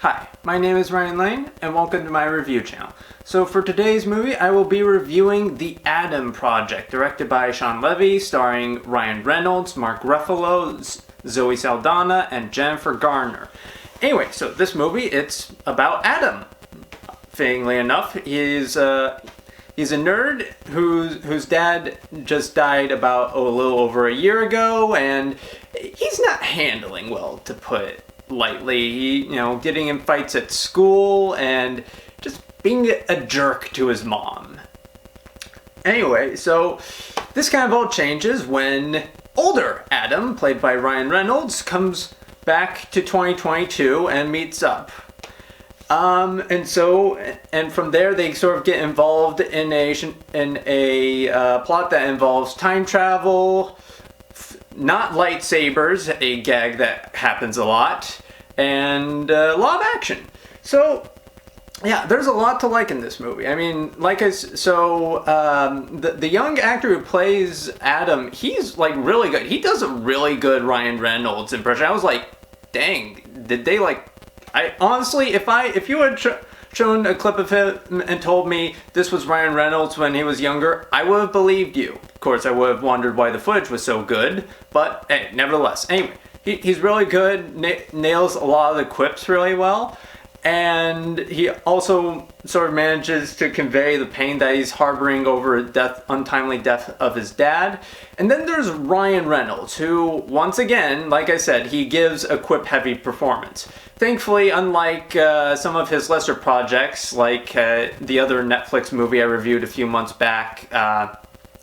Hi, my name is Ryan Lane, and welcome to my review channel. So for today's movie, I will be reviewing The Adam Project, directed by Shawn Levy, starring Ryan Reynolds, Mark Ruffalo, Zoe Saldana, and Jennifer Garner. Anyway, so this movie, it's about Adam. Fittingly enough, he's a nerd whose dad just died about a little over a year ago, and he's not handling well, to put it lightly. Getting in fights at school and just being a jerk to his mom. Anyway, so this kind of all changes when older Adam, played by Ryan Reynolds, comes back to 2022 and meets up. And from there they sort of get involved in a plot that involves time travel, not lightsabers, a gag that happens a lot, and a lot of action. So, yeah, there's a lot to like in this movie. I mean, the young actor who plays Adam, he's like really good. He does a really good Ryan Reynolds impression. I was like, dang, did they I honestly, if you had shown a clip of him and told me this was Ryan Reynolds when he was younger, I would have believed you. Of course, I would have wondered why the footage was so good, but hey, nevertheless. Anyway, he's really good, nails a lot of the quips really well, and he also sort of manages to convey the pain that he's harboring over untimely death of his dad. And then there's Ryan Reynolds, who, once again, like I said, he gives a quip-heavy performance. Thankfully, unlike some of his lesser projects, like the other Netflix movie I reviewed a few months back,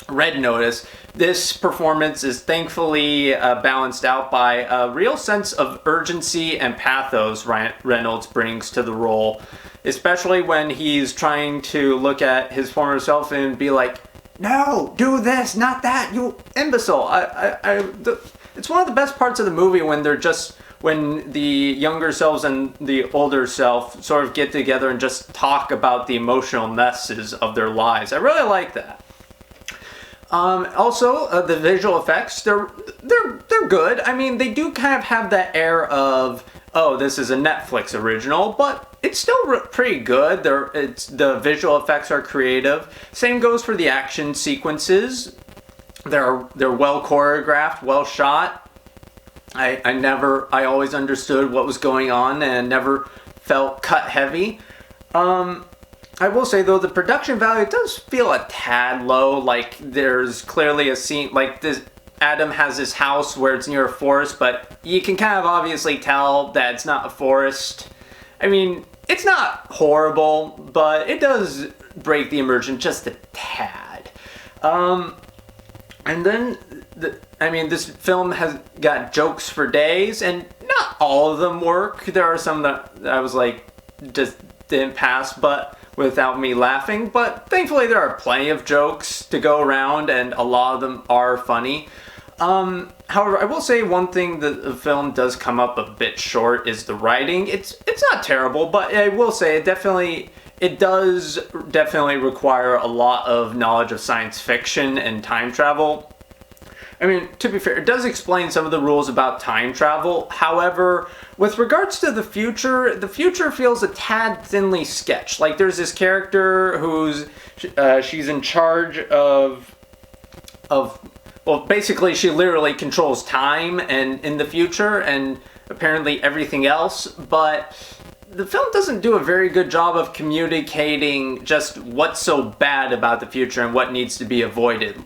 Red Notice, this performance is thankfully balanced out by a real sense of urgency and pathos Ryan Reynolds brings to the role, especially when he's trying to look at his former self and be like, no, do this, not that, you imbecile. It's one of the best parts of the movie when the younger selves and the older self sort of get together and just talk about the emotional messes of their lives. I really like that. Also, the visual effects, they're good. I mean, they do kind of have that air of, oh, this is a Netflix original, but it's still pretty good. The visual effects are creative. Same goes for the action sequences. They're well choreographed, well shot. I always understood what was going on and never felt cut heavy. I will say, though, the production value does feel a tad low. Like, there's clearly a scene, like, this Adam has his house where it's near a forest, but you can kind of obviously tell that it's not a forest. I mean, it's not horrible, but it does break the immersion just a tad. And then, this film has got jokes for days, and not all of them work. There are some that I was like, just didn't pass, but without me laughing. But thankfully, there are plenty of jokes to go around, and a lot of them are funny. However, I will say one thing that the film does come up a bit short is the writing. It's not terrible, but I will say it does definitely require a lot of knowledge of science fiction and time travel. I mean, to be fair, it does explain some of the rules about time travel. However, with regards to the future feels a tad thinly sketched. Like, there's this character she's in charge of, well, basically she literally controls time and in the future and apparently everything else, but the film doesn't do a very good job of communicating just what's so bad about the future and what needs to be avoided.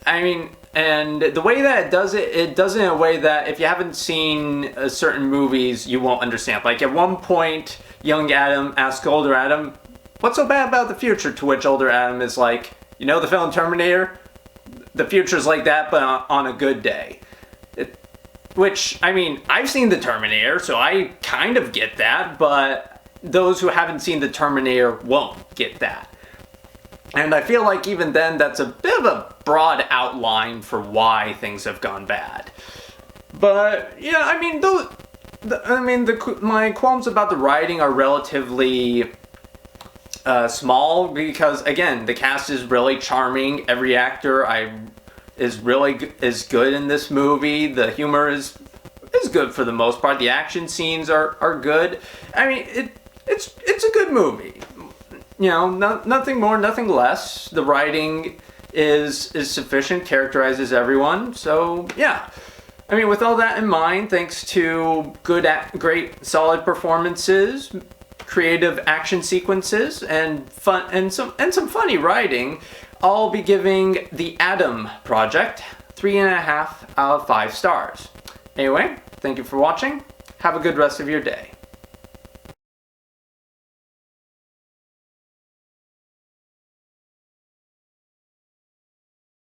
I mean, and the way that it does it in a way that if you haven't seen certain movies, you won't understand. Like, at one point, young Adam asks older Adam, what's so bad about the future? To which older Adam is like, the film Terminator? The future's like that, but on a good day. Which, I mean, I've seen the Terminator, so I kind of get that, but those who haven't seen the Terminator won't get that. And I feel like even then, that's a bit of a broad outline for why things have gone bad. But yeah, I mean, my qualms about the writing are relatively small because, again, the cast is really charming. Every actor is good in this movie. The humor is is good for the most part. The action scenes are good. I mean, it's a good movie. You know, nothing more, nothing less. The writing is sufficient, characterizes everyone. So yeah. I mean, with all that in mind, thanks to great, solid performances, creative action sequences, and some funny writing, I'll be giving The Adam Project 3.5 out of 5 stars. Anyway, thank you for watching. Have a good rest of your day.